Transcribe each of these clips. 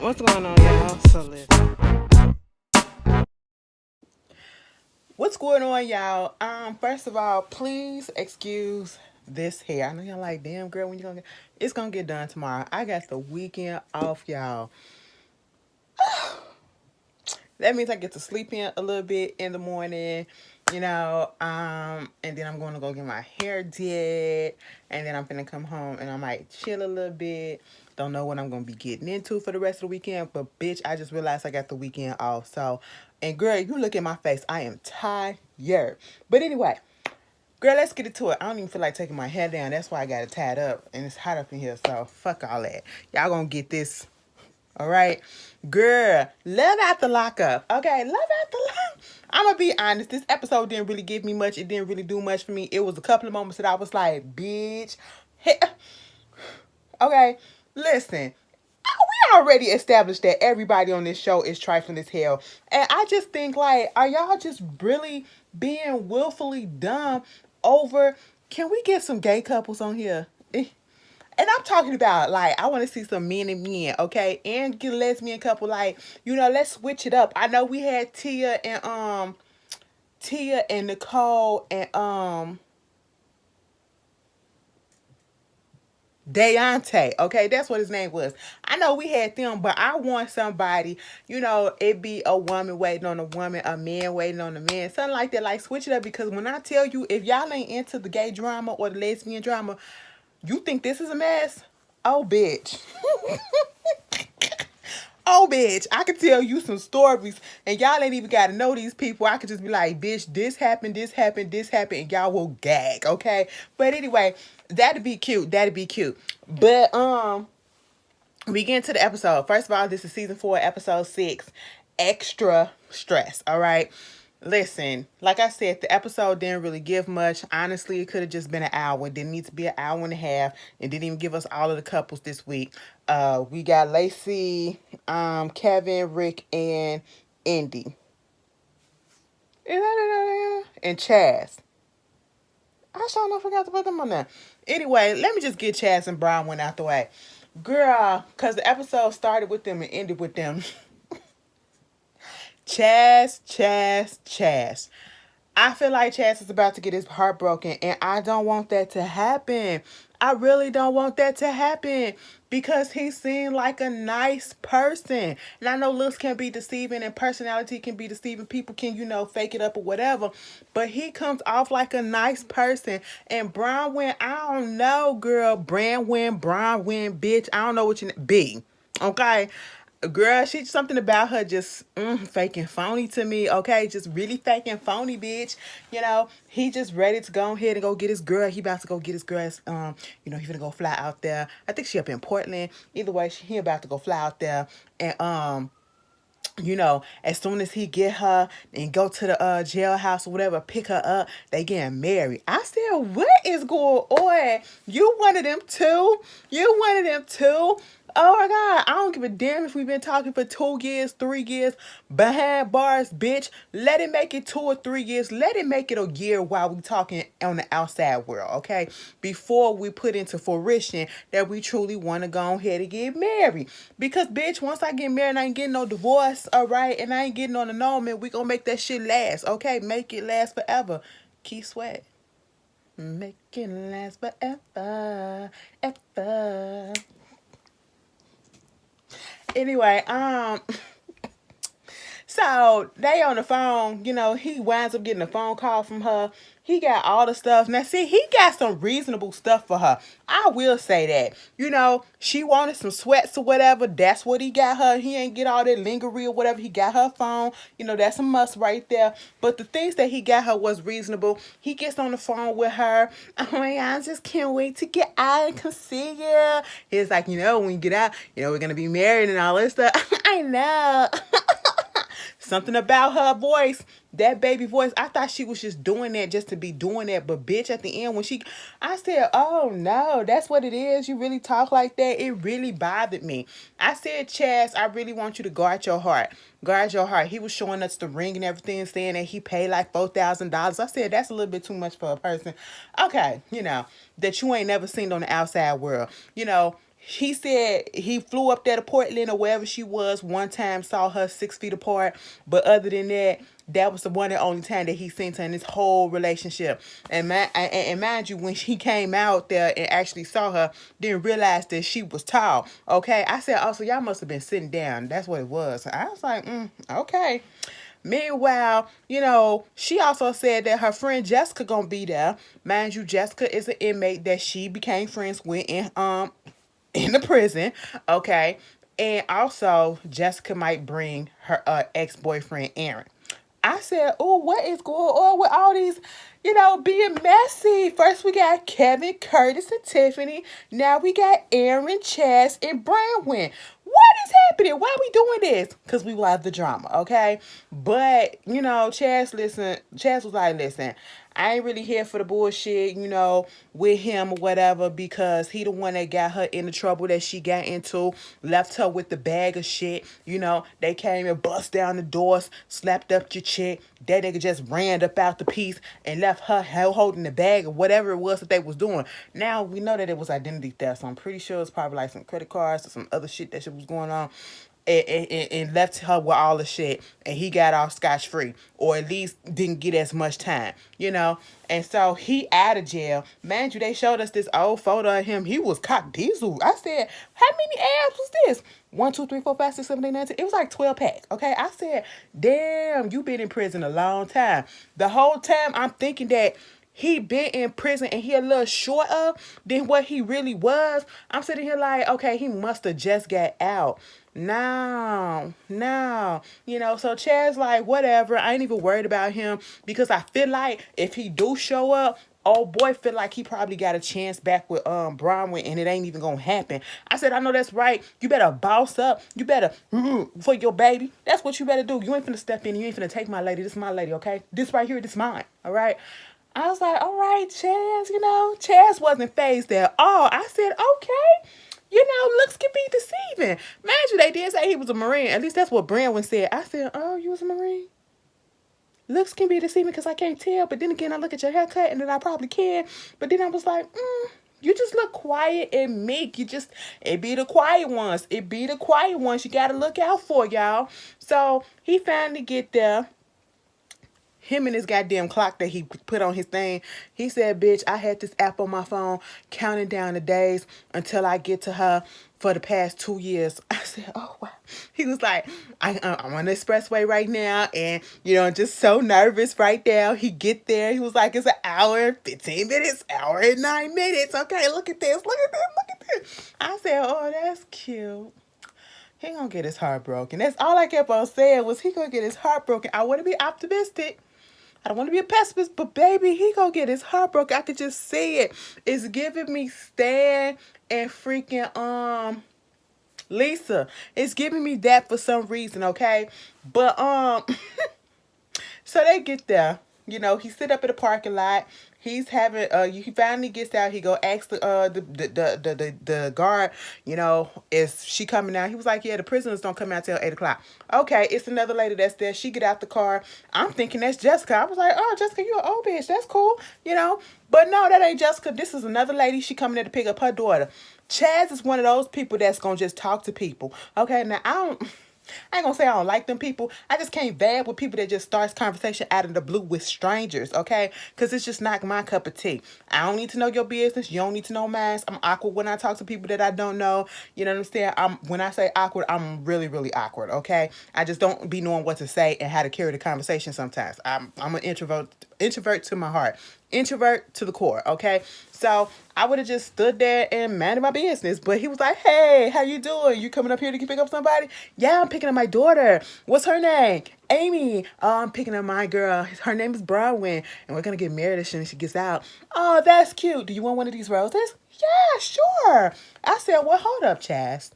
What's going on, y'all? So listen. What's going on, y'all? First of all, please excuse this hair. I know y'all like, damn girl, when you gonna get it's gonna get done tomorrow. I got the weekend off, y'all. That means I get to sleep in a little bit in the morning, and then I'm going to go get my hair did, and then I'm gonna come home and I might chill a little bit. Don't know what I'm gonna be getting into for the rest of the weekend, but bitch, I just realized I got the weekend off. So, and girl, you look at my face, I am tired. But anyway, girl, let's get into it. I don't even feel like taking my hair down. That's why I got it tied up, and it's hot up in here. So fuck all that. Y'all gonna get this. All right, girl, love after lockup. Okay, love after lock. I'm gonna be honest. This episode didn't really give me much. It didn't really do much for me. It was a couple of moments that I was like, bitch. Hey. Okay, listen. We already established that everybody on this show is trifling as hell, and I just think like, are y'all just really being willfully dumb over? Can we get some gay couples on here? And I'm talking about like I want to see some men and men, okay, and get a lesbian couple. Like, let's switch it up. I know we had Tia and Nicole and Deontay. Okay, that's what his name was. I know we had them, but I want somebody. It be a woman waiting on a woman, a man waiting on a man, something like that. Like switch it up because when I tell you, if y'all ain't into the gay drama or the lesbian drama, you think this is a mess? Oh, bitch. Oh, bitch, I could tell you some stories, and y'all ain't even got to know these people. I could just be like, bitch, this happened, this happened, this happened, and y'all will gag, okay? But anyway, that'd be cute. That'd be cute. But, we get into the episode. First of all, this is season 4, episode 6, Extra Stress, all right? Listen, like I said, the episode didn't really give much. Honestly, it could have just been an hour. It didn't need to be an hour and a half. It didn't even give us all of the couples this week. We got Lacey, Kevin, Rick, and Indy. And Chaz. I sure enough forgot to put them on there. Anyway, let me just get Chaz and Branwyn out the way. Girl, because the episode started with them and ended with them. Chaz. I feel like Chaz is about to get his heart broken, and I don't want that to happen. I really don't want that to happen because he seemed like a nice person. And I know looks can be deceiving and personality can be deceiving. People can, fake it up or whatever. But he comes off like a nice person. And Branwyn, I don't know, girl. Branwyn, bitch. I don't know what you be. Okay? Girl, she's something about her just fake and phony to me, okay? Just really fake and phony, bitch. He just ready to go ahead and go get his girl. He about to go get his girl. He finna go fly out there. I think she up in Portland. Either way, he about to go fly out there. And as soon as he get her and go to the jailhouse or whatever, pick her up, they getting married. I said, what is going on? You one of them too? You one of them too? Oh my God, I don't give a damn if we've been talking for 2 years, 3 years, behind bars, bitch. Let it make it 2 or 3 years. Let it make it a year while we talking on the outside world, okay? Before we put into fruition that we truly want to go ahead and get married. Because, bitch, once I get married, I ain't getting no divorce, all right? And I ain't getting on annulment. We gonna make that shit last, okay? Make it last forever. Keith Sweat. Make it last forever, ever. Anyway, so they on the phone, he winds up getting a phone call from her. He got all the stuff. Now, see, he got some reasonable stuff for her. I will say that. She wanted some sweats or whatever. That's what he got her. He ain't get all that lingerie or whatever. He got her phone. That's a must right there. But the things that he got her was reasonable. He gets on the phone with her. Oh my God, I just can't wait to get out and come see you. He's like, when you get out, we're going to be married and all this stuff. I know. Something about her voice, that baby voice, I thought she was just doing that just to be doing that. But bitch, at the end, I said, oh no, that's what it is. You really talk like that. It really bothered me. I said, Chaz, I really want you to guard your heart. Guard your heart. He was showing us the ring and everything, saying that he paid like $4,000. I said, that's a little bit too much for a person. Okay, that you ain't never seen on the outside world. he said he flew up there to Portland or wherever she was one time, saw her 6 feet apart. But other than that, that was the one and only time that he seen her in this whole relationship. And mind you, when he came out there and actually saw her, didn't realize that she was tall. Okay, I said, oh, so y'all must have been sitting down. That's what it was. I was like, okay. Meanwhile, she also said that her friend Jessica gonna be there. Mind you, Jessica is an inmate that she became friends with in the prison. Okay. And also Jessica might bring her ex-boyfriend Aaron. I said, oh, what is going on with all these, being messy? First we got Kevin, Curtis, and Tiffany. Now we got Aaron, Chaz, and Branwyn. What is happening? Why are we doing this? Because we love the drama, okay? But, Chaz was like, listen, I ain't really here for the bullshit, with him or whatever, because he the one that got her in the trouble that she got into, left her with the bag of shit. They came and bust down the doors, slapped up your chick. That nigga just ran up out the piece and left her holding the bag or whatever it was that they was doing. Now we know that it was identity theft, so I'm pretty sure it's probably like some credit cards or some other shit that shit was going on. And left her with all the shit, and he got off scotch-free, or at least didn't get as much time, and so he out of jail. Man, they showed us this old photo of him. He was cock diesel. I said, how many abs was this? 1, 2, 3, 4, 5, 6, 7, 8, 9, 10. It was like 12 pack. Okay, I said, damn, you been in prison a long time. The whole time I'm thinking that he been in prison and he a little shorter than what he really was. I'm sitting here like, okay, he must have just got out. No. So Chad's like, whatever. I ain't even worried about him, because I feel like if he do show up, old boy feel like he probably got a chance back with Bronwyn, and it ain't even gonna happen. I said, I know that's right. You better boss up. You better for your baby. That's what you better do. You ain't finna step in. You ain't finna take my lady. This is my lady, okay? This right here, this is mine. All right. I was like, all right, Chaz, Chaz wasn't fazed at all. I said, okay. Looks can be deceiving. Mind you, they did say he was a Marine. At least that's what Branwyn said. I said, oh, you was a Marine? Looks can be deceiving because I can't tell. But then again, I look at your haircut and then I probably can. But then I was like, you just look quiet and meek. It be the quiet ones. It be the quiet ones you got to look out for, y'all. So he finally get there. Him and his goddamn clock that he put on his thing. He said, bitch, I had this app on my phone counting down the days until I get to her for the past 2 years. I said, oh, wow. He was like, I'm on the expressway right now, and, just so nervous right now. He get there. He was like, it's an hour, 15 minutes, hour and 9 minutes. Okay, look at this, look at this. I said, oh, that's cute. He gonna get his heart broken. That's all I kept on saying was he gonna get his heart broken. I want to be optimistic. I don't want to be a pessimist, but baby, he gonna get his heart broken. I could just see it. It's giving me Stan and freaking Lisa. It's giving me that for some reason, okay? But so they get there. He sit up in the parking lot. He's having he finally gets out. He go ask the guard, is she coming out? He was like, yeah, the prisoners don't come out till 8 o'clock. Okay, it's another lady that's there. She get out the car. I'm thinking that's Jessica. I was like, oh, Jessica, you an old bitch. That's cool, But no, that ain't Jessica. This is another lady. She coming there to pick up her daughter. Chaz is one of those people that's gonna just talk to people. Okay, now I ain't gonna say I don't like them people. I just can't vibe with people that just starts conversation out of the blue with strangers, okay? Because it's just not my cup of tea. I don't need to know your business. You don't need to know mine. I'm awkward when I talk to people that I don't know. You know what I'm saying? When I say awkward, I'm really, really awkward, okay? I just don't be knowing what to say and how to carry the conversation sometimes. I'm an introvert to my heart. Introvert to the core, okay? So I would have just stood there and minded my business. But he was like, hey, how you doing? You coming up here to pick up somebody? Yeah, I'm picking up my daughter. What's her name? Amy. Oh, I'm picking up my girl. Her name is Branwyn. And we're going to get married as soon as she gets out. Oh, that's cute. Do you want one of these roses? Yeah, sure. I said, well, hold up, Chaz.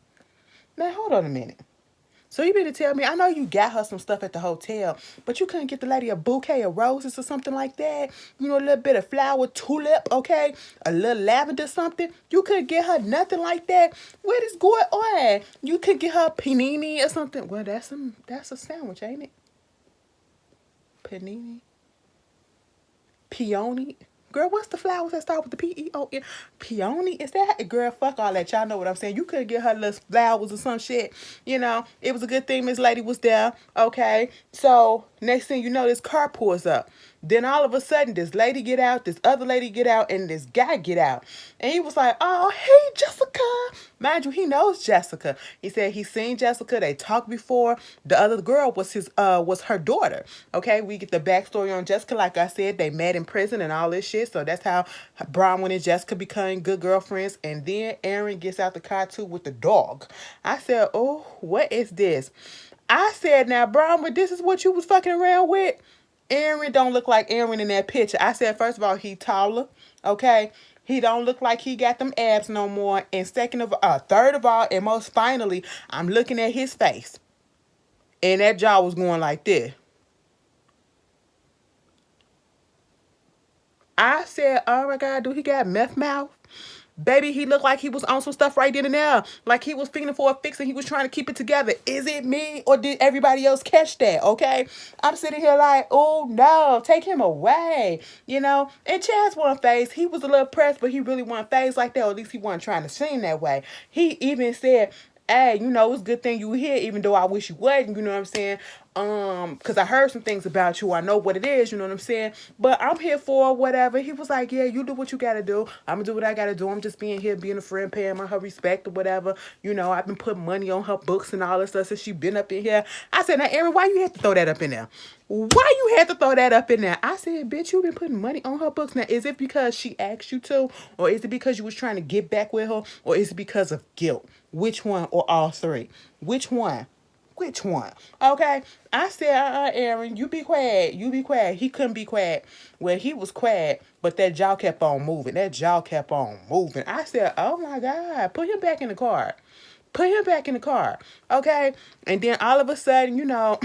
Now, hold on a minute. So you mean to tell me, I know you got her some stuff at the hotel, but you couldn't get the lady a bouquet of roses or something like that? A little bit of flower tulip, okay? A little lavender something? You couldn't get her nothing like that? What is going on? You could get her panini or something? Well, that's a sandwich, ain't it? Panini? Peony? Girl, what's the flowers that start with the P-E-O-N? Peony? Is that? Girl, fuck all that. Y'all know what I'm saying. You could get her little flowers or some shit. You know, it was a good thing Miss Lady was there. Okay. So, next thing you know, this car pulls up. Then all of a sudden, this lady get out, this other lady get out, and this guy get out. And he was like, oh, hey, Jessica. Mind you, he knows Jessica. He said he seen Jessica. They talked before. The other girl was her daughter. Okay, we get the backstory on Jessica. Like I said, they met in prison and all this shit. So that's how Branwyn and Jessica became good girlfriends. And then Aaron gets out the car too with the dog. I said, oh, what is this? I said, now, Branwyn, this is what you was fucking around with? Aaron don't look like Aaron in that picture. I said, first of all, he taller, okay? He don't look like he got them abs no more. And third of all, and most finally, I'm looking at his face. And that jaw was going like this. I said, oh my God, do he got meth mouth? Baby, he looked like he was on some stuff right then and there. Like he was feeling for a fix and he was trying to keep it together. Is it me or did everybody else catch that? Okay. I'm sitting here like, oh no, take him away. You know? And Chaz wasn't phased. He was a little pressed, but he really wasn't phased like that. Or at least he wasn't trying to seem that way. He even said, hey, you know, it's a good thing you were here, even though I wish you wasn't, you know what I'm saying? Because I heard some things about you. I know what it is, you know what I'm saying? But I'm here for whatever. He was like, yeah, you do what you gotta do. I'm gonna do what I gotta do. I'm just being here, being a friend, paying her respect or whatever. You know, I've been putting money on her books and all this stuff since she been up in here. I said, now, Aaron, why you had to throw that up in there? Why you had to throw that up in there? I said, bitch, you been putting money on her books. Now, is it because she asked you to? Or is it because you was trying to get back with her? Or is it because of guilt? Which one or all three? Which one? Which one? Okay. I said, Aaron, you be quiet. You be quiet. He couldn't be quiet. Well, he was quiet, but that jaw kept on moving. That jaw kept on moving. I said, oh my God, put him back in the car. Put him back in the car. Okay. And then all of a sudden, you know,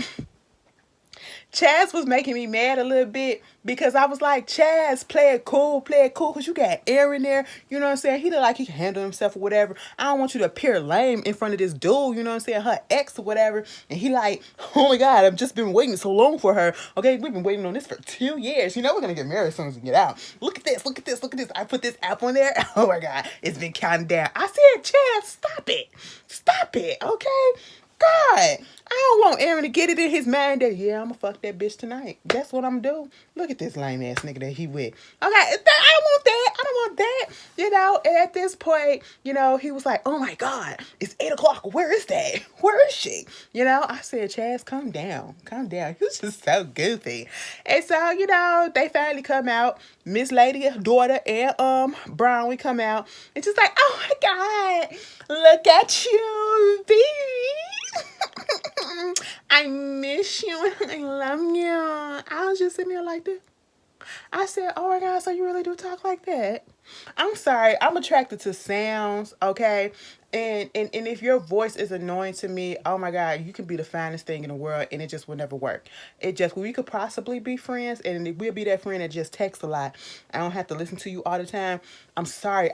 Chaz was making me mad a little bit because I was like, Chaz, play it cool, because you got Aaron there, you know what I'm saying? He look like he can handle himself or whatever. I don't want you to appear lame in front of this dude, you know what I'm saying, her ex or whatever. And he like, oh my God, I've just been waiting so long for her. Okay, we've been waiting on this for 2 years. You know we're going to get married as soon as we get out. Look at this, look at this, look at this. I put this app on there. Oh my God, it's been counting down. I said, Chaz, stop it. Stop it, okay? God, I don't want Aaron to get it in his mind that, yeah, I'm gonna fuck that bitch tonight. That's what I'm gonna do. Look at this lame ass nigga that he with. Okay, I don't want that. I don't want that. You know, and at this point, you know, he was like, oh my God, it's 8 o'clock. Where is that? Where is she? You know, I said, Chaz, calm down. Calm down. He was just so goofy. And so, you know, they finally come out. Miss Lady, daughter, and Brown, come out. And just like, oh my God, look at you, baby. I miss you and I love you. I was just sitting there like this. I said, oh my God, so you really do talk like that? I'm sorry, I'm attracted to sounds, okay? And if your voice is annoying to me, oh my God, you can be the finest thing in the world and it just will never work. We could possibly be friends and we'll be that friend that just texts a lot. I don't have to listen to you all the time. I'm sorry,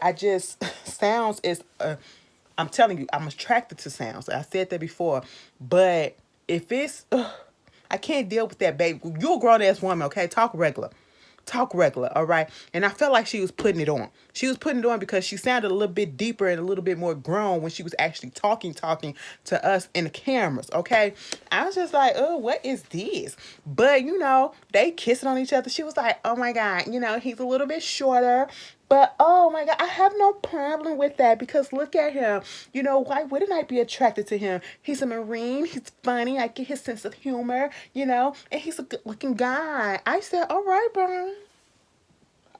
sounds is, I'm telling you, I'm attracted to sounds. I said that before. But if it's, I can't deal with that, baby. You're a grown-ass woman, okay? Talk regular. Talk regular, all right? And I felt like she was putting it on. She was putting it on because she sounded a little bit deeper and a little bit more grown when she was actually talking to us in the cameras, okay? I was just like, oh, what is this? But, you know, they kissing on each other. She was like, oh, my God, you know, he's a little bit shorter. But, oh, my God, I have no problem with that because look at him. You know, why wouldn't I be attracted to him? He's a Marine. He's funny. I get his sense of humor, you know, and he's a good-looking guy. I said, all right, Brian.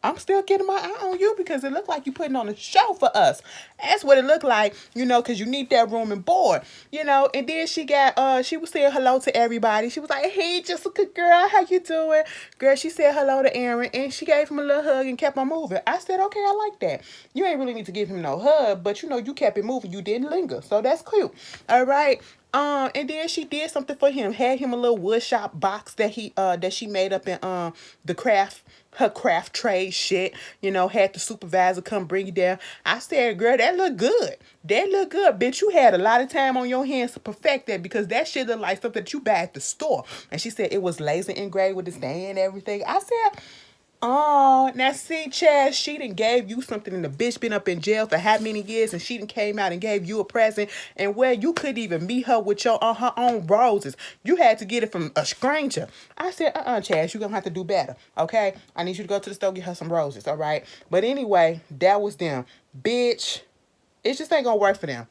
I'm still getting my eye on you because it looked like you putting on a show for us. That's what it looked like, you know, because you need that room and board, you know. And then she was saying hello to everybody. She was like, hey, Jessica, girl, how you doing? Girl, she said hello to Aaron, and she gave him a little hug and kept on moving. I said, okay, I like that. You ain't really need to give him no hug, but, you know, you kept it moving. You didn't linger, so that's cute. All right. And then she did something for him. Had him a little wood shop box that she made up in her craft trade shit. You know, had the supervisor come bring it down. I said, girl, that look good. That look good, bitch. You had a lot of time on your hands to perfect that because that shit look like something that you buy at the store. And she said it was laser engraved with the stain and everything. I said, Oh, now see, Chaz, she done gave you something, and the bitch been up in jail for how many years, and she done came out and gave you a present, and where you couldn't even meet her with your on her own roses. You had to get it from a stranger. I said, Chaz, you gonna have to do better, okay? I need you to go to the store, get her some roses, all right? But anyway, that was them. Bitch, it just ain't gonna work for them.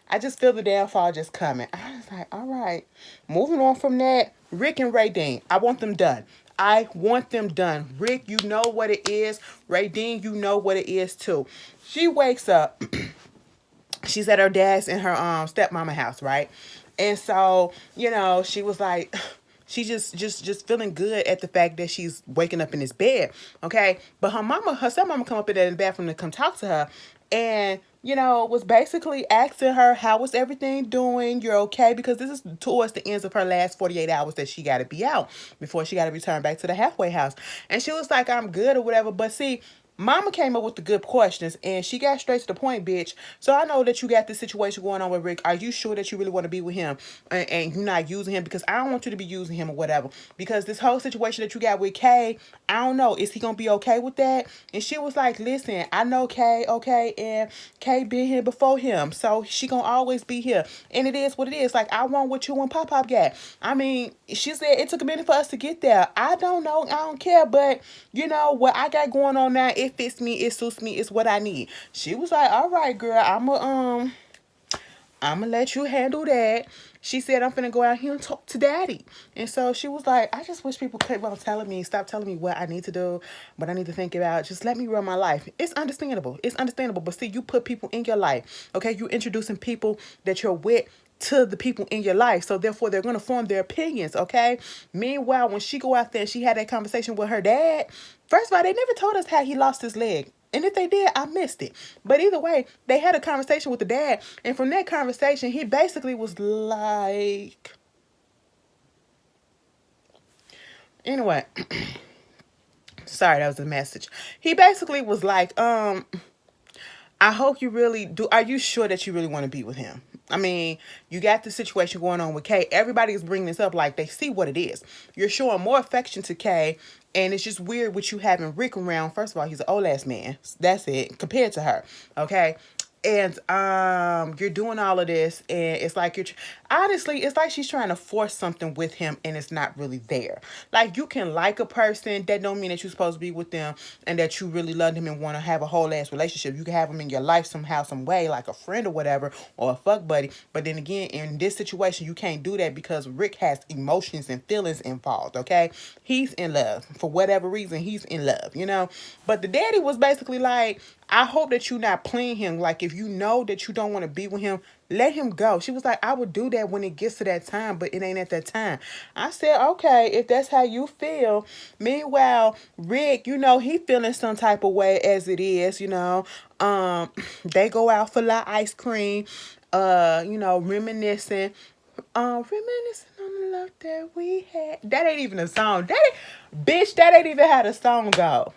I just feel the downfall just coming. I was like, all right. Moving on from that, Rick and Raydean, I want them done. I want them done. Rick, you know what it is. Raydean, you know what it is too. She wakes up. She's at her dad's in her stepmama house, right? And so, she was like, she just feeling good at the fact that she's waking up in this bed, okay? But her stepmama come up in the bathroom to come talk to her, and was basically asking her, how was everything doing? You're okay? Because this is towards the ends of her last 48 hours that she got to be out before she got to return back to the halfway house. And she was like, I'm good or whatever. But see, Mama came up with the good questions, and she got straight to the point, bitch. So I know that you got this situation going on with Rick. Are you sure that you really want to be with him, and you're not using him? Because I don't want you to be using him or whatever. Because this whole situation that you got with Kay, I don't know. Is he going to be okay with that? And she was like, listen, I know Kay, okay, and Kay been here before him. So she going to always be here. And it is what it is. Like, I want what you and Pop got. I mean, she said it took a minute for us to get there. I don't know. I don't care. But, what I got going on now, it fits me, it suits me, it's what I need. She was like, all right, girl, I'ma let you handle that. She said, I'm finna go out here and talk to daddy. And so she was like, I just wish people could stop telling me what I need to do, what I need to think about. Just let me run my life. It's understandable. It's understandable. But see, you put people in your life, okay? You introducing people that you're with to the people in your life. So therefore, they're going to form their opinions, okay? Meanwhile, when she go out there and she had that conversation with her dad, first of all, they never told us how he lost his leg. And if they did, I missed it. But either way, they had a conversation with the dad. And from that conversation, he basically was like... Anyway. Sorry, that was a message. He basically was like, I hope you really do. Are you sure that you really want to be with him? I mean, you got the situation going on with Kay. Everybody is bringing this up like they see what it is. You're showing more affection to Kay, and it's just weird with you having Rick around. First of all, he's an old ass man. That's it, compared to her. Okay. And you're doing all of this, and it's like honestly, it's like she's trying to force something with him, and it's not really there. Like, you can like a person, that don't mean that you're supposed to be with them, and that you really love them and want to have a whole ass relationship. You can have them in your life somehow, some way, like a friend or whatever, or a fuck buddy. But then again, in this situation, you can't do that because Rick has emotions and feelings involved. Okay, he's in love for whatever reason. He's in love, But the daddy was basically like, I hope that you're not playing him. Like, if you know that you don't want to be with him, let him go. She was like, I would do that when it gets to that time, but it ain't at that time. I said, okay, if that's how you feel. Meanwhile, Rick, he feeling some type of way as it is, They go out for ice cream, reminiscing. Reminiscing on the love that we had. That ain't even a song. That ain't even how the song go.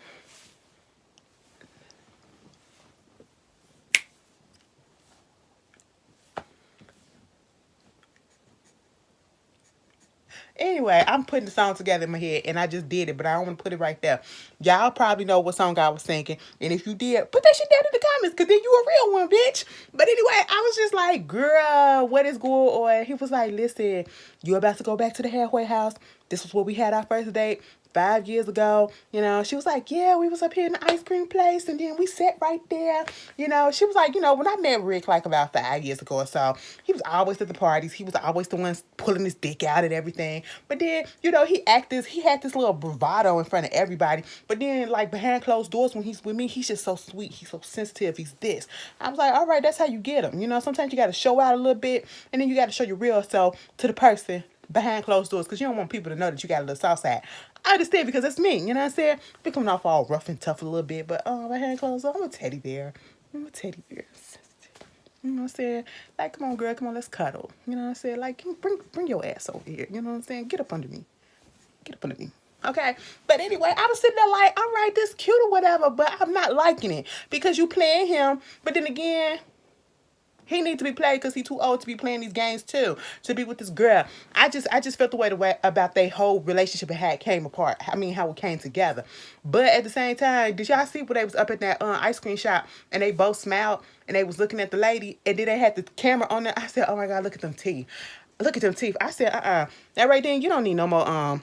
Anyway, I'm putting the song together in my head, and I just did it, but I don't want to put it right there. Y'all probably know what song I was singing, and if you did, put that shit down in the comments, because then you a real one, bitch. But anyway, I was just like, girl, what is going on? He was like, listen, you about to go back to the halfway house. This was where we had our first date 5 years ago. She was like, yeah, we was up here in the ice cream place, and then we sat right there. She was like, when I met Rick like about 5 years ago or so, he was always at the parties. He was always the one pulling his dick out and everything. But then, he had this little bravado in front of everybody. But then, like, behind closed doors, when he's with me, he's just so sweet. He's so sensitive. He's this. I was like, all right, that's how you get him. Sometimes you got to show out a little bit, and then you got to show your real self to the person behind closed doors, because you don't want people to know that you got a little south side. I understand, because that's me, you know what I'm saying? Be coming off all rough and tough a little bit, but behind closed doors, I'm a teddy bear. I'm a teddy bear. You know what I'm saying? Like, come on, girl, come on, let's cuddle. You know what I'm saying? Like, bring your ass over here. You know what I'm saying? Get up under me. Get up under me. Okay, but anyway, I was sitting there like, all right, this cute or whatever, but I'm not liking it because you playing him. But then again, He need to be played because he too old to be playing these games too. To be with this girl. I just felt the way about their whole relationship and how it came apart. I mean how it came together. But at the same time, did y'all see when they was up at that ice cream shop and they both smiled and they was looking at the lady and then they had the camera on there? I said, oh my God, look at them teeth. Look at them teeth. I said, That Raydean, you don't need no more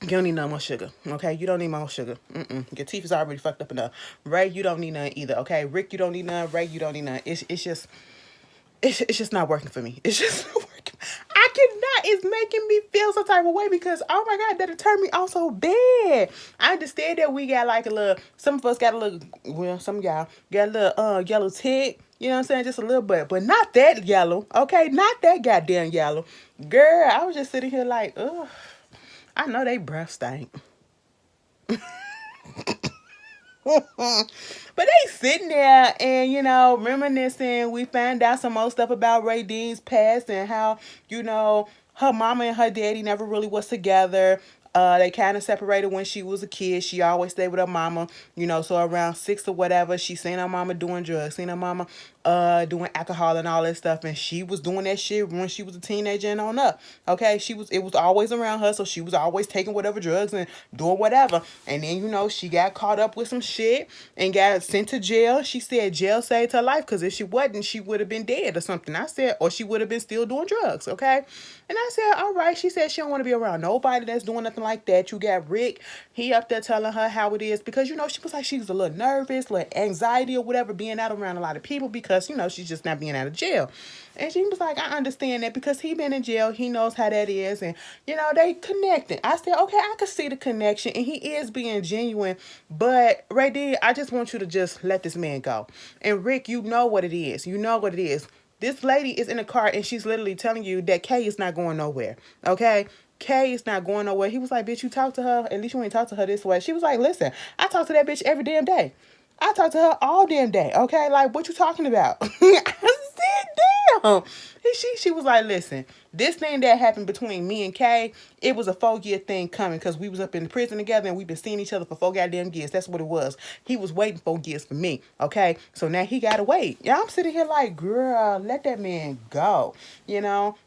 you don't need no more sugar, okay? You don't need more sugar. Your teeth is already fucked up enough. Ray, you don't need none either, okay? Rick, you don't need none. Ray, you don't need none. It's just not working for me. It's just not working. I cannot. It's making me feel some type of way because, oh my God, that'll turn me off so bad. I understand that we got like a little, some of us got a little, well, some of y'all got a little yellow tick. You know what I'm saying? Just a little bit. But not that yellow, okay? Not that goddamn yellow. Girl, I was just sitting here like, ugh. I know they breath stink. But they sitting there and, reminiscing. We found out some more stuff about Raydean's past and how, her mama and her daddy never really was together. They kind of separated when she was a kid. She always stayed with her mama, so around 6 or whatever, she seen her mama doing drugs, seen her mama doing alcohol and all that stuff, and she was doing that shit when she was a teenager and on up. Okay, it was always around her, so she was always taking whatever drugs and doing whatever. And then she got caught up with some shit and got sent to jail. She said jail saved her life because if she wasn't, she would have been dead or something. I said, or she would have been still doing drugs. Okay, and I said, all right. She said she don't want to be around nobody that's doing nothing like that. You got Rick, he up there telling her how it is because she was like she was a little nervous, like anxiety or whatever, being out around a lot of people because she's just not being out of jail. And she was like, I understand that because he been in jail, he knows how that is, and they connected. I said, okay, I could see the connection, and he is being genuine. But Raydean, I just want you to just let this man go. And Rick, you know what it is. You know what it is. This lady is in the car, and she's literally telling you that Kay is not going nowhere. Okay. Kay is not going nowhere. He was like, bitch, you talk to her. At least you ain't talk to her this way. She was like, listen, I talk to that bitch every damn day. I talk to her all damn day. Okay, like what you talking about? I said, damn. She was like, listen, this thing that happened between me and Kay, it was a 4-year thing coming because we was up in the prison together and we've been seeing each other for 4 goddamn years. That's what it was. He was waiting 4 years for me. Okay, so now he gotta wait. Yeah, I'm sitting here like, girl, let that man go.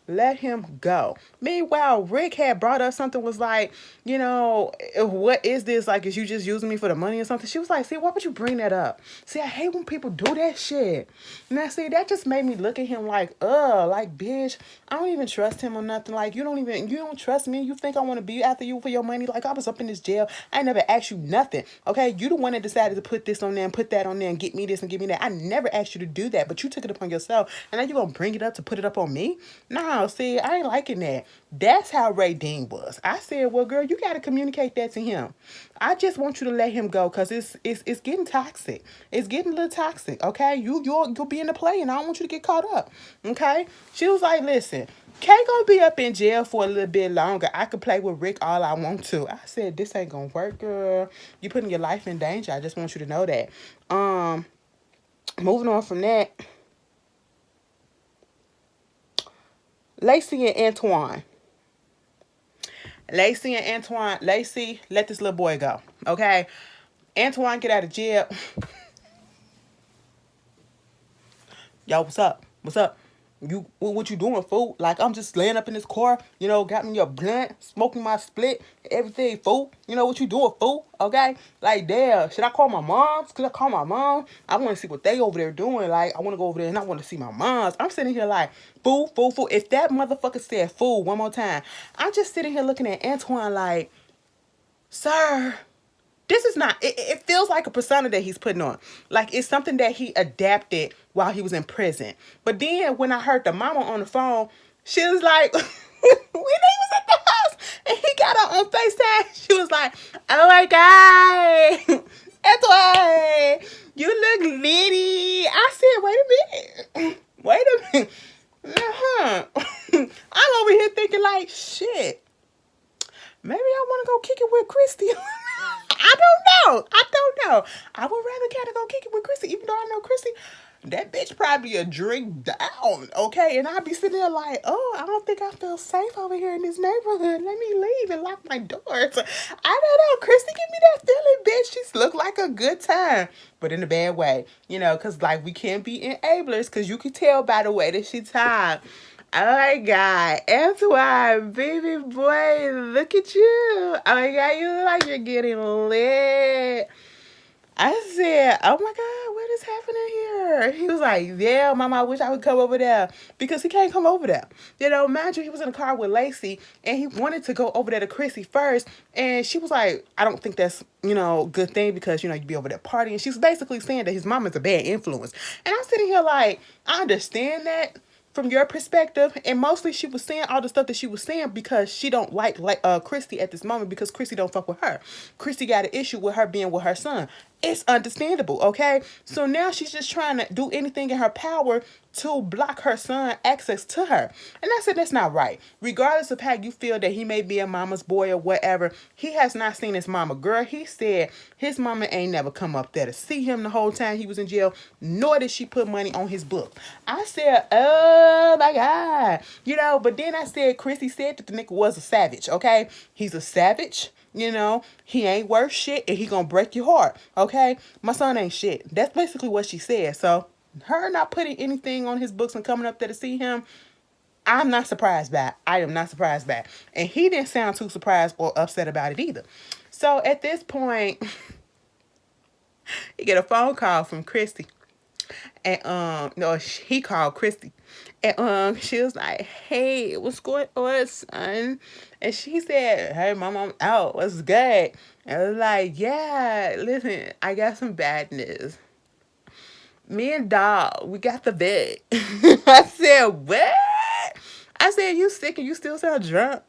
Let him go. Meanwhile, Rick had brought up something, was like, what is this? Like, is you just using me for the money or something? She was like, see, why would you bring that up? See, I hate when people do that shit. Now, see, that just made me look at him like, bitch, I don't even trust him or nothing. Like, you don't trust me. You think I want to be after you for your money? Like, I was up in this jail. I never asked you nothing. Okay, you the one that decided to put this on there and put that on there and get me this and give me that. I never asked you to do that, but you took it upon yourself. And now you gonna bring it up to put it up on me? No, see, I ain't liking that. That's how Raydean was. I said, well, girl, you got to communicate that to him. I just want you to let him go because it's getting toxic. It's getting a little toxic, okay? You'll be in the play, and I don't want you to get caught up, okay? She was like, listen, Kay gonna be up in jail for a little bit longer. I could play with Rick all I want to. I said, this ain't gonna work, girl. You're putting your life in danger. I just want you to know that. Moving on from that, Lacey and Antoine. Lacey, let this little boy go. Okay? Antoine, get out of jail. Yo, what's up? What's up? What you doing, fool? Like, I'm just laying up in this car, got me your blunt, smoking my split, everything, fool. What you doing, fool? Okay? Like, damn, should I call my moms? Could I call my mom? I want to see what they over there doing. Like, I want to go over there and I want to see my moms. I'm sitting here like, fool, fool, fool. If that motherfucker said fool one more time, I'm just sitting here looking at Antoine like, sir, this is not, it feels like a persona that he's putting on. Like, it's something that he adapted while he was in prison. But then when I heard the mama on the phone, she was like, when he was at the house and he got her on FaceTime, she was like, oh my God, Antoine, you look litty. I said, wait a minute. Wait a minute. I'm over here thinking like, shit, maybe I want to go kick it with Christy. I don't know. I would rather kind of go kick it with Christy, even though I know Christy. that bitch probably a drink down, okay? And I'd be sitting there like, oh, I don't think I feel safe over here in this neighborhood. Let me leave and lock my doors. I don't know. Christy, give me that feeling, bitch. She looked like a good time, but in a bad way, because, like, we can't be enablers because you can tell by the way that she talked. Oh my God, Antoine, baby boy, look at you. Oh my God, you look like you're getting lit. I said, oh my God, what is happening here? He was like, yeah, mama, I wish I would come over there because he can't come over there. Mind you, he was in the car with Lacey and he wanted to go over there to Chrissy first. And she was like, I don't think that's, good thing because, you'd be over there partying. She's basically saying that his mom is a bad influence. And I'm sitting here like, I understand that from your perspective, and mostly she was saying all the stuff that she was saying because she don't like Christy at this moment because Christy don't fuck with her. Christy got an issue with her being with her son. It's understandable, okay? So now she's just trying to do anything in her power to block her son access to her. And I said that's not right. Regardless of how you feel that he may be a mama's boy or whatever, he has not seen his mama. Girl, he said his mama ain't never come up there to see him the whole time he was in jail, nor did she put money on his book. I said, oh my God. But then I said, Chrissy said that the nigga was a savage, okay? He's a savage. He ain't worth shit and he gonna break your heart, okay? My son ain't shit. That's basically what she said. So her not putting anything on his books and coming up there to see him, I'm not surprised by it. I am not surprised by it. And he didn't sound too surprised or upset about it either. So at this point, he get a phone call from Christy. And no, he called Christy. And she was like, hey, what's going on, son? And she said, hey, mom, I'm out. What's good? And I was like, yeah, listen, I got some bad news. Me and Dog, we got the vet. I said, what? I said, you sick and you still sound drunk?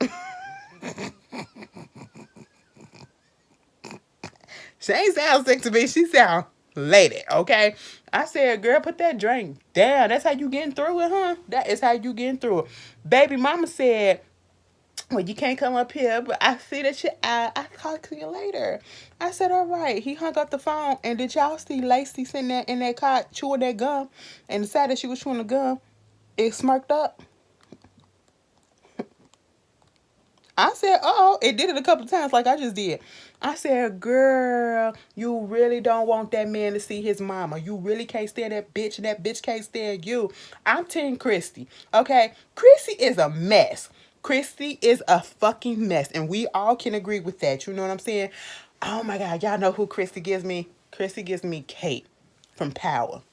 She ain't sound sick to me. She sound lady, okay? I said, girl, put that drink down. That's how you getting through it, huh? That is how you getting through it. Baby mama said, well, you can't come up here, but I see that I'll talk to you later. I said, all right. He hung up the phone, and did y'all see Lacey sitting there in that car chewing that gum, and decided that she was chewing the gum? It smirked up. I said, oh, it did it a couple of times like I just did. I said, girl, you really don't want that man to see his mama. You really can't stand that bitch, and that bitch can't stand you. I'm Team Christy, okay? Christy is a mess. Christy is a fucking mess, and we all can agree with that. You know what I'm saying? Oh, my God. Y'all know who Christy gives me? Christy gives me Kate from Power.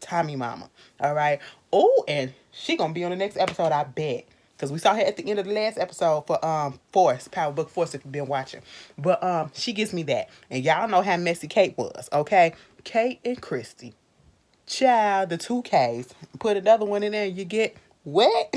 Tommy Mama, all right? Oh, and she gonna be on the next episode, I bet. Because we saw her at the end of the last episode for Force, Power Book Force, if you've been watching. But she gives me that. And y'all know how messy Kate was, okay? Kate and Christy. Child, the 2Ks. Put another one in there, you get wet.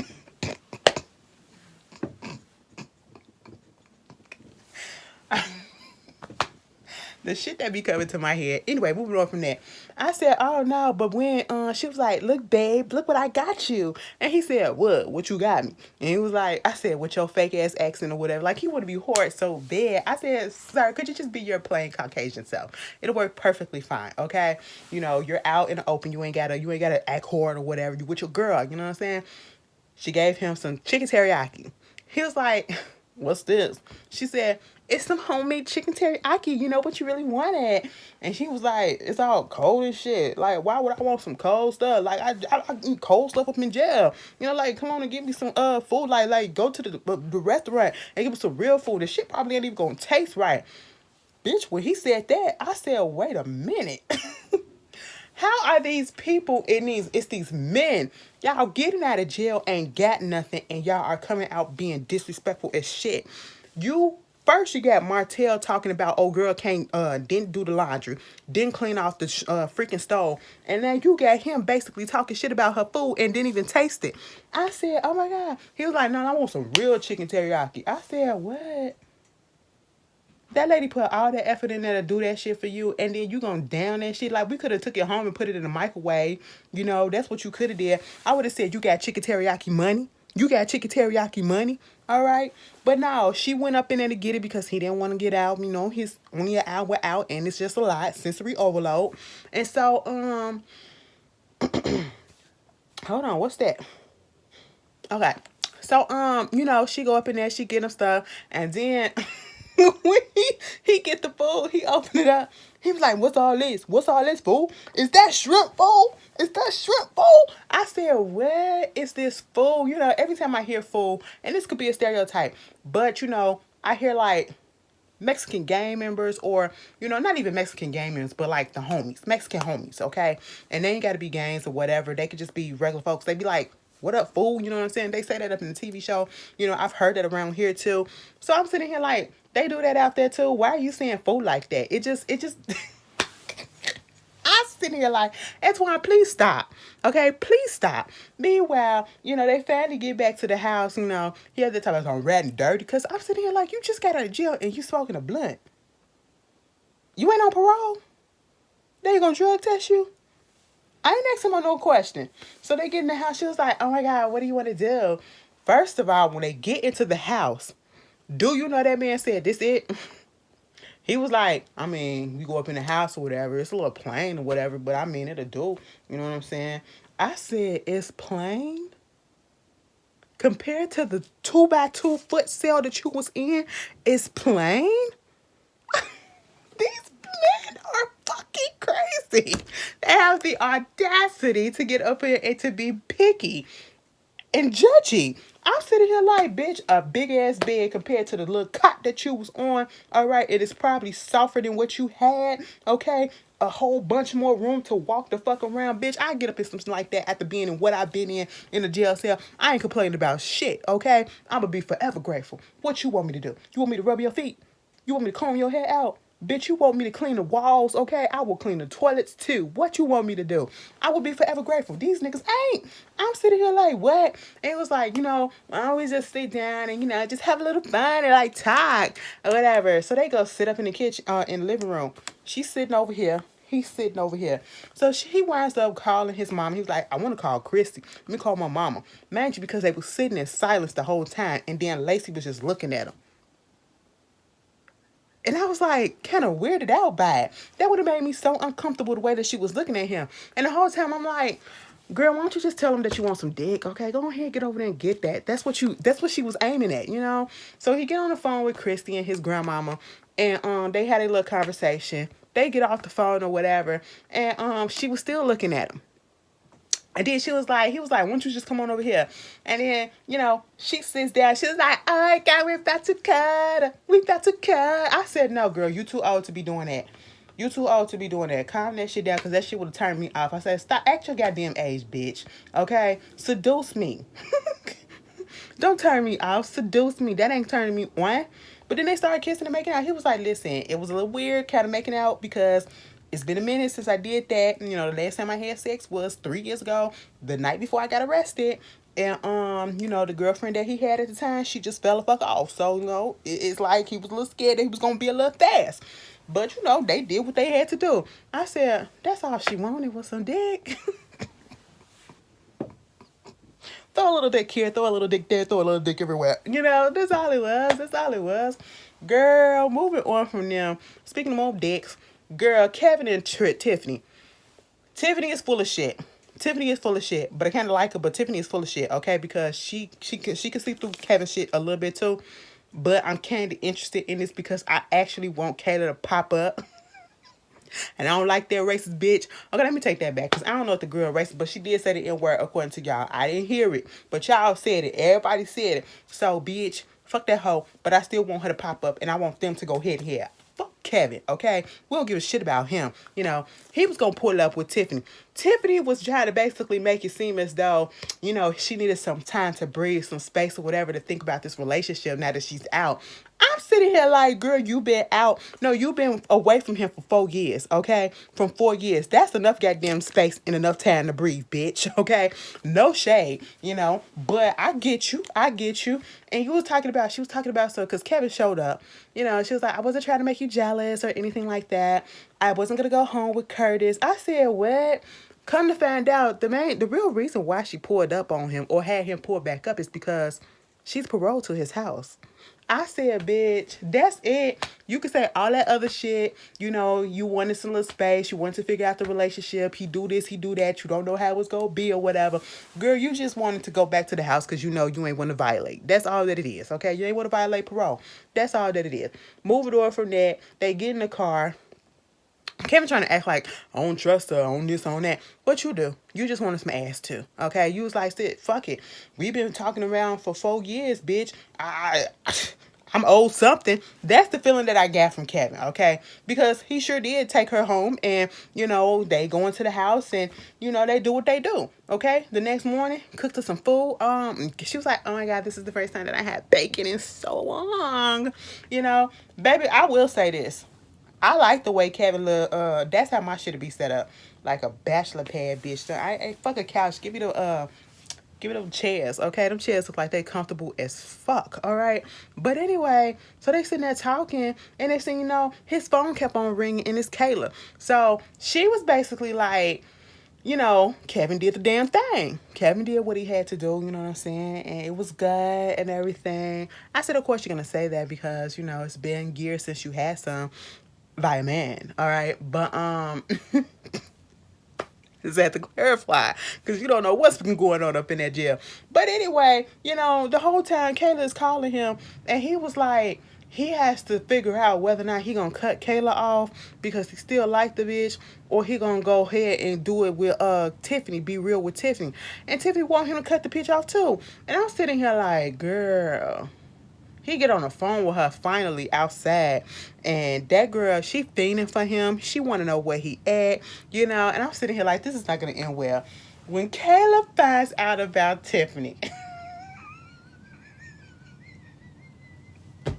The shit that be coming to my head. Anyway, moving on from that. I said, oh no, but when she was like, look, babe, look what I got you. And he said, what? What you got me? And he was like, I said, with your fake ass accent or whatever. Like, he would be horrid so bad. I said, sir, could you just be your plain Caucasian self? It'll work perfectly fine, okay? You're out in the open. You ain't gotta act horrid or whatever. You with your girl, you know what I'm saying? She gave him some chicken teriyaki. He was like, what's this? She said, it's some homemade chicken teriyaki. You know what you really wanted. And she was like, it's all cold and shit. Like, why would I want some cold stuff? Like, I eat cold stuff up in jail. Like, come on and give me some food. Like go to the restaurant and give me some real food. The shit probably ain't even gonna taste right. Bitch, when he said that, I said, wait a minute. How are these people it's these men, y'all getting out of jail ain't got nothing, and y'all are coming out being disrespectful as shit. First you got Martell talking about, oh girl didn't do the laundry, didn't clean off the freaking stove, and then you got him basically talking shit about her food and didn't even taste it. I said, oh my God. He was like, no, I want some real chicken teriyaki. I said, what? That lady put all that effort in there to do that shit for you, and then you gonna down that shit. Like, we could have took it home and put it in the microwave. That's what you could have did. I would have said, you got chicken teriyaki money? You got chicken teriyaki money? All right? But no, she went up in there to get it because he didn't want to get out. He's only an hour out, and it's just a lot. Sensory overload. And so, Hold on, what's that? Okay. So she go up in there, she get him stuff, and then when he get the food, he open it up. He was like, "What's all this? What's all this, food? Is that shrimp food? Is that shrimp food?" I said, "Where is this food?" Every time I hear food, and this could be a stereotype, but I hear like Mexican gang members, or not even Mexican gang members, but like the homies, Mexican homies, okay? And they ain't gotta be gangs or whatever. They could just be regular folks. They be like, "What up, fool?" You know what I'm saying? They say that up in the TV show. I've heard that around here too. So I'm sitting here like, they do that out there too. Why are you saying fool like that? It just I'm sitting here like, Antoine, please stop. Okay, please stop. Meanwhile, they finally get back to the house, he had to talk about some rat and dirty, because I'm sitting here like, you just got out of jail and you smoking a blunt. You ain't on parole? They ain't gonna drug test you? I ain't asking him no question. So they get in the house, she was like, "Oh my God, what do you want to do?" First of all, when they get into the house, do you know that man said, "This it?" He was like, I mean, you go up in the house or whatever, it's a little plain or whatever, but I mean, it'll do. You know what I'm saying? I said, it's plain? Compared to the 2x2 foot cell that you was in, it's plain? These men are fucking crazy. They have the audacity to get up here and to be picky and judgy. I'm sitting here like, bitch, a big ass bed compared to the little cot that you was on. All right, it is probably softer than what you had. Okay, a whole bunch more room to walk the fuck around, bitch. I get up in something like that after being in what I've been in the jail cell. I ain't complaining about shit. Okay, I'm gonna be forever grateful. What you want me to do? You want me to rub your feet? You want me to comb your hair out? Bitch, you want me to clean the walls, okay? I will clean the toilets too. What you want me to do? I will be forever grateful. These niggas ain't. I'm sitting here like, what? And it was like, I always just sit down and, just have a little fun and like talk or whatever. So they go sit up in the kitchen, in the living room. She's sitting over here. He's sitting over here. So he winds up calling his mom. He was like, "I want to call Christy. Let me call my mama." Mind you, because they were sitting in silence the whole time. And then Lacey was just looking at him. And I was like, kind of weirded out by it. That would have made me so uncomfortable the way that she was looking at him. And the whole time I'm like, girl, why don't you just tell him that you want some dick? Okay, go ahead, get over there and get that. That's what she was aiming at. So he get on the phone with Christy and his grandmama, and they had a little conversation. They get off the phone or whatever, and she was still looking at him. And then he was like, "Why don't you just come on over here?" And then, she sits down. She was like, "All right, God, we're about to cut. We about to cut." I said, "No, girl, you too old to be doing that. You too old to be doing that. Calm that shit down, because that shit would have turned me off." I said, "Stop, act your goddamn age, bitch. Okay? Seduce me. Don't turn me off. Seduce me. That ain't turning me on." But then they started kissing and making out. He was like, "Listen, it was a little weird kind of making out, because it's been a minute since I did that. The last time I had sex was 3 years ago, the night before I got arrested. And the girlfriend that he had at the time, she just fell the fuck off. So, it's like he was a little scared that he was gonna be a little fast. But they did what they had to do." I said, "That's all she wanted was some dick." Throw a little dick here, throw a little dick there, throw a little dick everywhere. That's all it was. That's all it was. Girl, moving on from them. Speaking of more dicks, girl, Kevin and Tiffany. Tiffany is full of shit. Tiffany is full of shit, but I kind of like her. But Tiffany is full of shit, okay? Because she can see through Kevin's shit a little bit too. But I'm kind of interested in this because I actually want Kayla to pop up. And I don't like that racist bitch. Okay, let me take that back, because I don't know if the girl racist, but she did say the N-word according to y'all. I didn't hear it, but y'all said it. Everybody said it. So, bitch, fuck that hoe. But I still want her to pop up, and I want them to go head to head. Fuck Kevin, okay? We don't give a shit about him. He was going to pull up with Tiffany. Tiffany was trying to basically make it seem as though, she needed some time to breathe, some space or whatever to think about this relationship now that she's out. I'm sitting here like, girl, you been out. No, you've been away from him for 4 years, okay? From 4 years. That's enough goddamn space and enough time to breathe, bitch, okay? No shade, but I get you. I get you. And she was talking about so, because Kevin showed up. She was like, "I wasn't trying to make you jealous or anything like that. I wasn't going to go home with Curtis." I said, "What?" Come to find out, the real reason why she pulled up on him or had him pull back up is because She's paroled to his house. I said, bitch, that's it. You can say all that other shit. You know, you wanted some little space. You wanted to figure out the relationship. He do this, he do that. You don't know how it's going to be or whatever. Girl, you just wanted to go back to the house because you know you ain't want to violate. That's all that it is, okay? You ain't want to violate parole. That's all that it is. Moving on from that, they get in the car. Kevin trying to act like, I don't trust her, on this, on that. What you do? You just wanted some ass too, okay? You was like, shit, fuck it. We've been talking around for 4 years, bitch. I'm owed something. That's the feeling that I got from Kevin, okay? Because he sure did take her home and, you know, they go into the house and, you know, they do what they do, okay? The next morning, cooked her some food. She was like, oh my God, this is the first time that I had bacon in so long. You know, baby, I will say this. I like the way Kevin look. That's how my shit'll be set up, like a bachelor pad, bitch. So I fuck a couch. Give me them chairs, okay? Them chairs look like they comfortable as fuck, all right? But anyway, so they sitting there talking, and they saying, you know, his phone kept on ringing, and it's Kayla. So she was basically like, you know, Kevin did the damn thing. Kevin did what he had to do, you know what I'm saying? And it was good and everything. I said, of course you're going to say that because, you know, it's been years since you had some by a man, all right? But is that to clarify, because you don't know what's been going on up in that jail. But anyway, you know, the whole time Kayla is calling him, and he was like, he has to figure out whether or not he gonna cut Kayla off because he still like the bitch, or he gonna go ahead and do it with Tiffany, be real with Tiffany. And Tiffany want him to cut the bitch off too. And I'm sitting here like, girl. He get on the phone with her finally outside, and that girl, she fiending for him. She want to know where he at, you know. And I'm sitting here like, this is not gonna end well. When Kayla finds out about Tiffany, when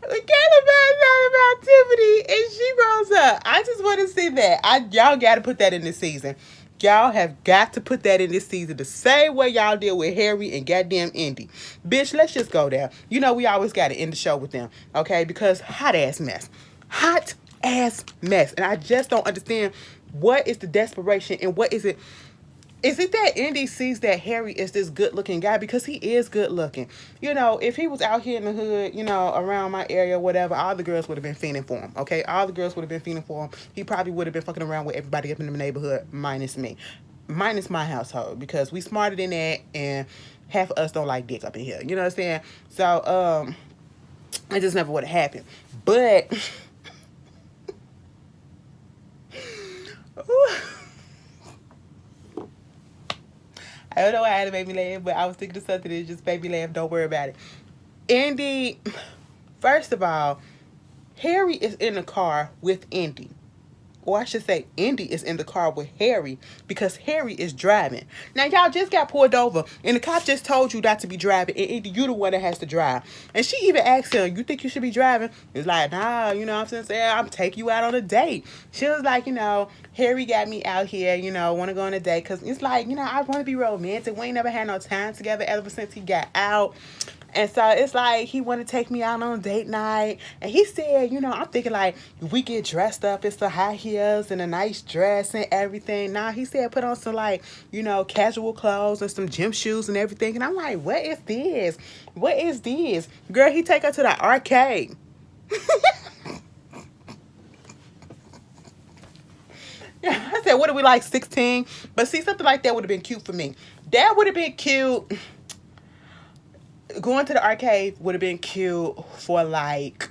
Kayla finds out about Tiffany, and she grows up, I just want to see that. Y'all got to put that in this season. Y'all have got to put that in this season the same way y'all deal with Harry and goddamn Indy. Bitch, let's just go there. You know we always got to end the show with them, okay? Because hot ass mess. Hot ass mess. And I just don't understand what is the desperation and what is it. Is it that Indy sees that Harry is this good looking guy? Because he is good looking. You know, if he was out here in the hood, you know, around my area, whatever, all the girls would have been fiending for him. Okay? All the girls would have been fiending for him. He probably would have been fucking around with everybody up in the neighborhood, minus me. Minus my household. Because we smarter than that, and half of us don't like dick up in here. You know what I'm saying? So, it just never would have happened. But I don't know why I had to make me laugh, but I was thinking of something that just made me laugh. Don't worry about it. Indy, first of all, Harry is in the car with Indy. Or I should say, Indy is in the car with Harry because Harry is driving. Now, y'all just got pulled over, and the cop just told you not to be driving, and Indy, you the one that has to drive. And she even asked him, you think you should be driving? He's like, nah, you know what I'm saying? I'm taking you out on a date. She was like, you know, Harry got me out here, you know, want to go on a date because it's like, you know, I want to be romantic. We ain't never had no time together ever since he got out. And so it's like he wanted to take me out on a date night. And he said, you know, I'm thinking like, if we get dressed up in some high heels and a nice dress and everything. Nah, he said put on some like, you know, casual clothes and some gym shoes and everything. And I'm like, what is this? What is this? Girl, he take her to the arcade. Yeah, I said, what are we like, 16? But see, something like that would have been cute for me. That would have been cute. Going to the arcade would have been cute for like,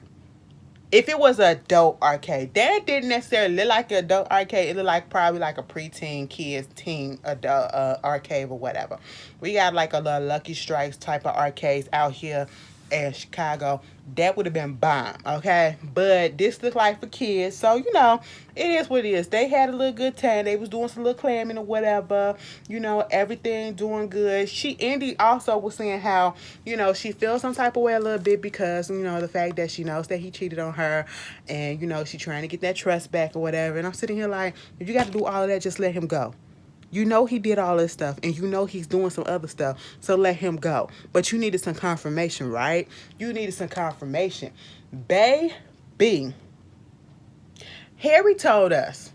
if it was an adult arcade. That didn't necessarily look like an adult arcade. It looked like probably like a preteen kids teen adult arcade or whatever. We got like a little Lucky Strikes type of arcades out here in Chicago. That would have been bomb, okay? But this looked like for kids. So, you know, it is what it is. They had a little good time. They was doing some little clamming or whatever. You know, everything doing good. Indy also was saying how, you know, she feels some type of way a little bit because, you know, the fact that she knows that he cheated on her and, you know, she trying to get that trust back or whatever. And I'm sitting here like, if you got to do all of that, just let him go. You know he did all this stuff, and you know he's doing some other stuff, so let him go. But you needed some confirmation, right? You needed some confirmation. Baby, Harry told us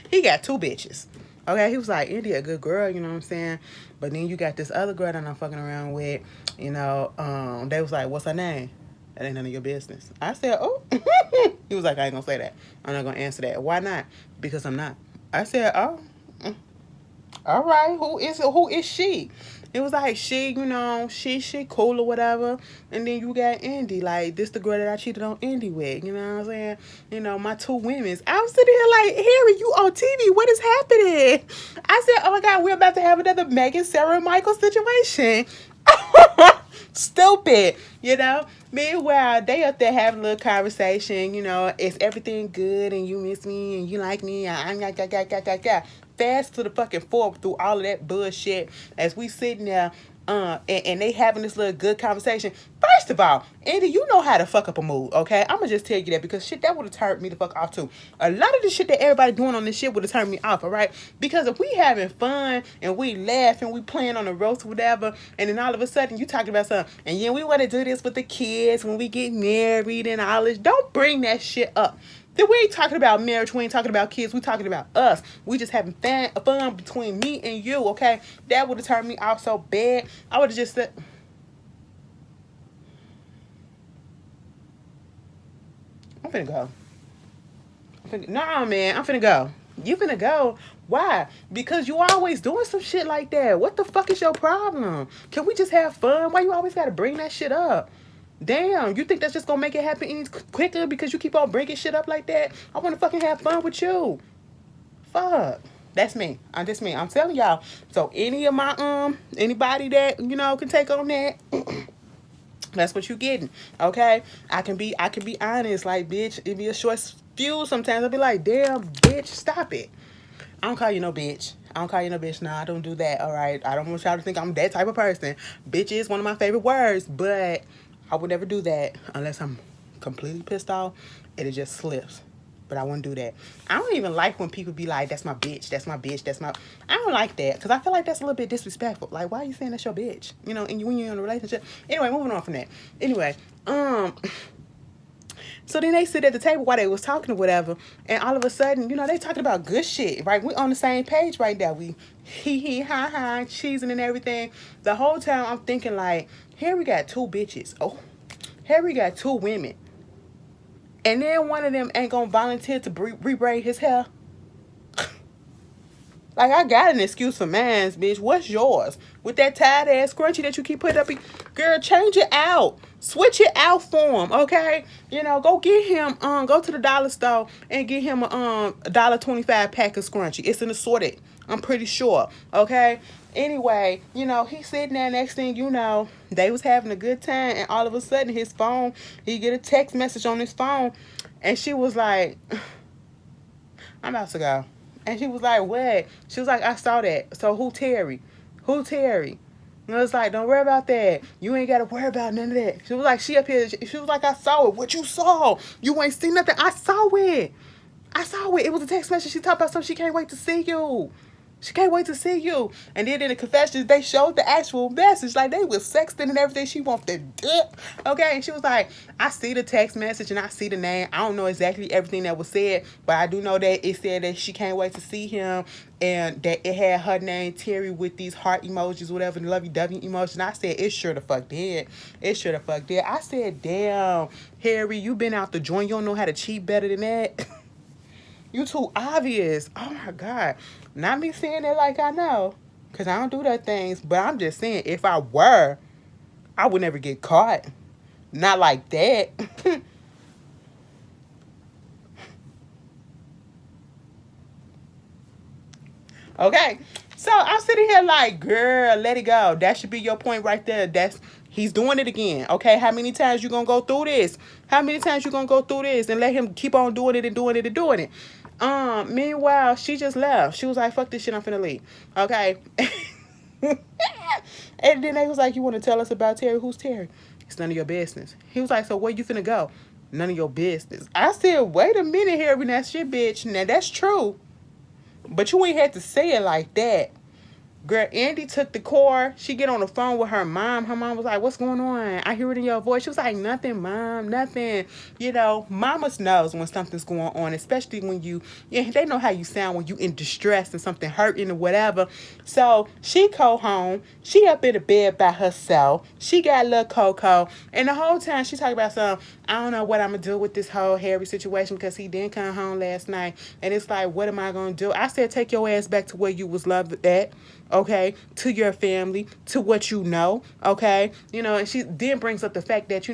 he got 2 bitches. Okay, he was like, Indy a good girl, you know what I'm saying? But then you got this other girl that I'm fucking around with, you know, they was like, what's her name? That ain't none of your business. I said, oh. He was like, I ain't gonna say that. I'm not gonna answer that. Why not? Because I'm not. I said, oh, all right. Who is she? It was like she, you know, she cool or whatever. And then you got Indy, like this the girl that I cheated on Indy with. You know what I'm saying? You know, my two women's. I was sitting here like, Harry, you on TV? What is happening? I said, oh my God, we're about to have another Megan, Sarah, and Michael situation. Stupid, you know. Meanwhile, they up there having a little conversation. You know, is everything good and you miss me and you like me? I'm fast to the fucking forward through all of that bullshit as we sitting there. And they having this little good conversation. First of all, Andy, you know how to fuck up a mood, okay? I'm gonna just tell you that because shit, that would have turned me the fuck off too. A lot of the shit that everybody doing on this shit would have turned me off, all right? Because if we having fun and we laughing, we playing on the roast or whatever, and then all of a sudden you talking about something, and yeah, we want to do this with the kids when we get married and all this. Don't bring that shit up. Then we ain't talking about marriage. We ain't talking about kids. We talking about us. We just having fun between me and you, okay? That would have turned me off so bad. I would have just said, I'm finna go. Nah, man, I'm finna go. You finna go. Why? Because you always doing some shit like that. What the fuck is your problem? Can we just have fun? Why you always gotta bring that shit up? Damn, you think that's just gonna make it happen any quicker because you keep on bringing shit up like that? I wanna fucking have fun with you. Fuck. That's me. I'm just me. I'm telling y'all. So any of my anybody that, you know, can take on that, that's what you getting. Okay? I can be honest, like, bitch, it be a short fuse sometimes. I'll be like, damn, bitch, stop it. I don't call you no bitch. I don't call you no bitch. Nah, I don't do that. All right. I don't want y'all to think I'm that type of person. Bitch is one of my favorite words, but I would never do that unless I'm completely pissed off and it just slips. But I wouldn't do that. I don't even like when people be like, that's my bitch, that's my bitch, that's my... I don't like that because I feel like that's a little bit disrespectful. Like, why are you saying that's your bitch? You know, and when you're in a relationship. Anyway, moving on from that. Anyway, so then they sit at the table while they was talking or whatever, and all of a sudden, you know, they talking about good shit, right? We on the same page right now. We hee ha ha, cheesing and everything. The whole time I'm thinking like, here we got two bitches. Oh, here we got two women. And then one of them ain't gonna volunteer to re-braid his hair. Like, I got an excuse for mine, bitch. What's yours? With that tight ass scrunchie that you keep putting up, girl, change it out. Switch it out for him, okay? You know, go get him, go to the dollar store and get him a $1.25 pack of scrunchie. It's an assorted, I'm pretty sure, okay? Anyway, you know, he's sitting there, next thing you know, they was having a good time, and all of a sudden his phone, he get a text message on his phone, and she was like, I'm about to go. And she was like, what? She was like, I saw that. So who Terry? Who Terry? And I was like, don't worry about that. You ain't got to worry about none of that. She was like, she up here. She was like, I saw it. What you saw? You ain't seen nothing. I saw it. I saw it. It was a text message. She talked about something. She can't wait to see you. She can't wait to see you. And then in the confessions, they showed the actual message. Like, they was sexting and everything. She want the dick. Okay? And she was like, I see the text message and I see the name. I don't know exactly everything that was said, but I do know that it said that she can't wait to see him and that it had her name, Terry, with these heart emojis, whatever, the lovey-dovey emoji. And I said, it sure the fuck did. It sure the fuck did. I said, damn, Harry, you been out the joint. You don't know how to cheat better than that. You too obvious. Oh, my God. Not me saying it like I know, because I don't do that things. But I'm just saying, if I were, I would never get caught. Not like that. Okay? So I'm sitting here like, girl, let it go. That should be your point right there. He's doing it again. Okay? How many times you going to go through this? How many times you going to go through this and let him keep on doing it and doing it and doing it? Meanwhile, she just left. She was like, fuck this shit, I'm finna leave. Okay? And then they was like, you want to tell us about Terry? Who's Terry? It's none of your business. He was like, so where you finna go? None of your business. I said, wait a minute, Harry, that's shit, bitch. Now, that's true. But you ain't had to say it like that. Girl, Andy took the car. She get on the phone with her mom. Her mom was like, "What's going on? I hear it in your voice." She was like, "Nothing, mom, nothing." You know, mamas knows when something's going on, especially when yeah, they know how you sound when you in distress and something hurting or whatever. So she go home. She up in the bed by herself. She got a little Coco, and the whole time she talking about some. I don't know what I'm gonna do with this whole Harry situation because he didn't come home last night, and it's like, what am I gonna do? I said, take your ass back to where you was loved at, okay, to your family, to what you know, okay, and she then brings up the fact that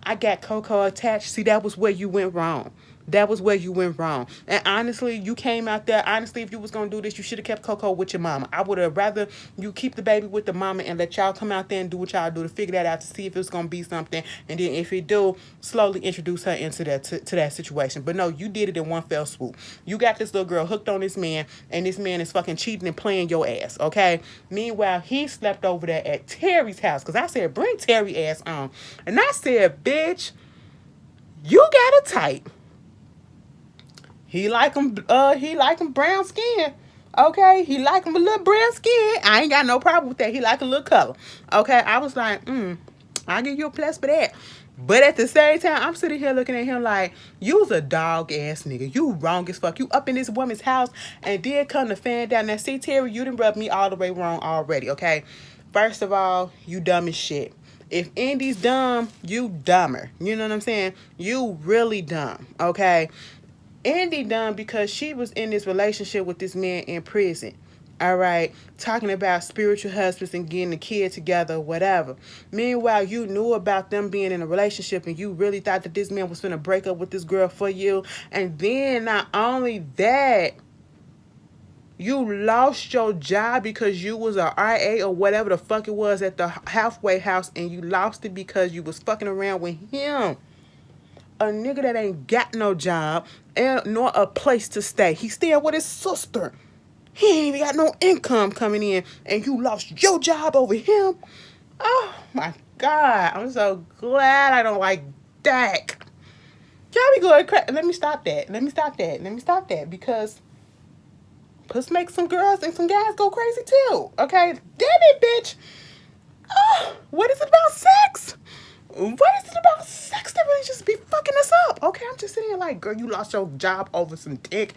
I got Coco attached. See, that was where you went wrong. That was where you went wrong. And honestly, you came out there. Honestly, if you was gonna do this, you should have kept Coco with your mama. I would have rather you keep the baby with the mama and let y'all come out there and do what y'all do to figure that out to see if it's gonna be something. And then if it do, slowly introduce her into that to that situation. But no, you did it in one fell swoop. You got this little girl hooked on this man, and this man is fucking cheating and playing your ass. Okay. Meanwhile, he slept over there at Terry's house because I said bring Terry ass on, and I said, bitch, you got a type. He like him. He like him brown skin. Okay, he like him a little brown skin. I ain't got no problem with that. He like a little color. Okay, I was like, I'll give you a plus for that. But at the same time, I'm sitting here looking at him like, you's a dog ass nigga. You wrong as fuck. You up in this woman's house and then come to fan down. Now, see, Terry, you done rubbed me all the way wrong already, okay? First of all, you dumb as shit. If Indy's dumb, you dumber. You know what I'm saying? You really dumb, okay? Andy done because she was in this relationship with this man in prison. All right, talking about spiritual husbands and getting the kid together, whatever. Meanwhile, you knew about them being in a relationship and you really thought that this man was going to break up with this girl for you. And then not only that, you lost your job because you was a RA or whatever the fuck it was at the halfway house, and you lost it because you was fucking around with him. A nigga that ain't got no job and nor a place to stay. He staying with his sister. He ain't even got no income coming in, and you lost your job over him. Oh my God, I'm so glad I don't like that. Y'all be going crazy. Let me stop that because puss make some girls and some guys go crazy too. Okay, damn it, bitch. Oh, what is it about sex? What is it about sex that really just be fucking us up? Okay, I'm just sitting here like, girl, you lost your job over some dick.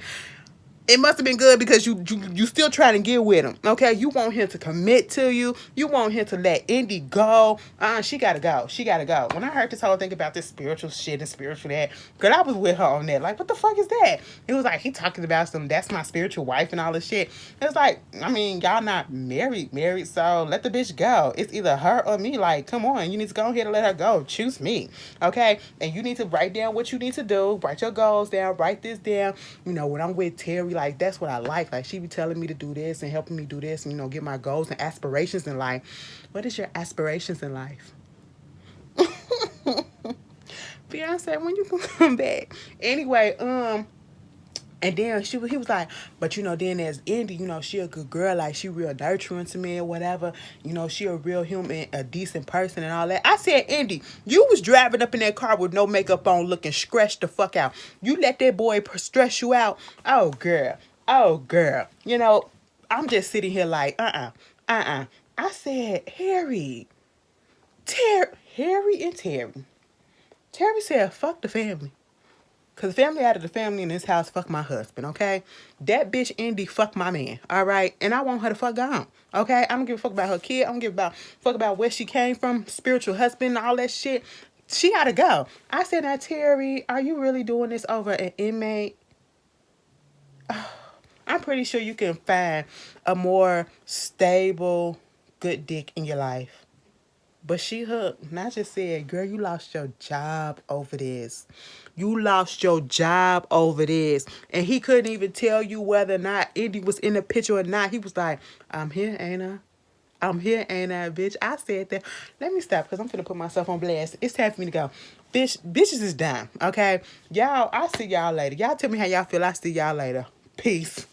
It must have been good because you still trying to get with him. Okay, you want him to commit to you. You want him to let Indy go. She gotta go. She gotta go. When I heard this whole thing about this spiritual shit and spiritual that, girl, I was with her on that. Like, what the fuck is that? It was like he talking about that's my spiritual wife and all this shit. It's like, I mean, y'all not married, so let the bitch go. It's either her or me. Like, come on, you need to go ahead and let her go. Choose me, okay? And you need to write down what you need to do. Write your goals down. Write this down. When I'm with Terry, like, that's what I like. Like, she be telling me to do this and helping me do this and, get my goals and aspirations in life. What is your aspirations in life? Beyonce, when you gonna come back? Anyway, and then he was like, but then there's Indy, she a good girl, like she real nurturing to me or whatever, she a real human, a decent person and all that. I said, Indy, you was driving up in that car with no makeup on looking scratched the fuck out. You let that boy stress you out. Oh girl. I'm just sitting here like, I said, Harry and Terry. Terry said, fuck the family. Because the family out of the family in this house fuck my husband, okay? That bitch Indy fuck my man, all right? And I want her to fuck gone, okay? I don't give a fuck about her kid. I don't give a fuck about where she came from, spiritual husband, all that shit. She gotta go. I said, now, Terry, are you really doing this over an inmate? I'm pretty sure you can find a more stable, good dick in your life. But she hooked. And I just said, girl, you lost your job over this. You lost your job over this. And he couldn't even tell you whether or not Indy was in the picture or not. He was like, I'm here, ain't I? I'm here, ain't I, bitch? I said that. Let me stop because I'm finna put myself on blast. It's time for me to go. Bitches is done, okay? Y'all, I'll see y'all later. Y'all tell me how y'all feel. I'll see y'all later. Peace.